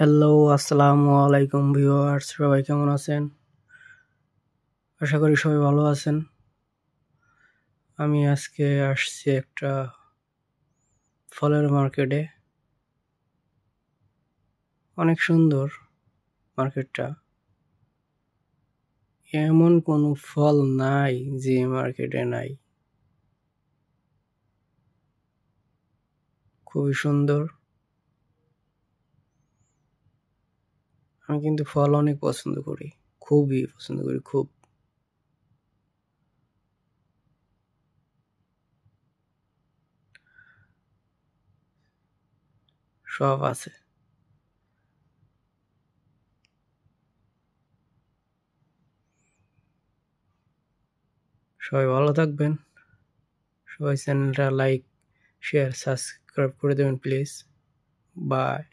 Hello, আসসালামু আলাইকুম viewers, সবাই কেমন আছেন? আশা করি সবাই ভালো আছেন। আমি আজকে আসছি একটা ফলের মার্কেটে। অনেক সুন্দর মার্কেটটা। এমন কোনো ফল নাই যে মার্কেটে নাই। খুবই সুন্দর। আমি কিন্তু ফল অনেক পছন্দ করি, খুবই পছন্দ করি, খুব। সব আছে। সবাই ভালো থাকবেন। সবাই চ্যানেলটা লাইক, শেয়ার, সাবস্ক্রাইব করে দেবেন প্লিজ। বাই।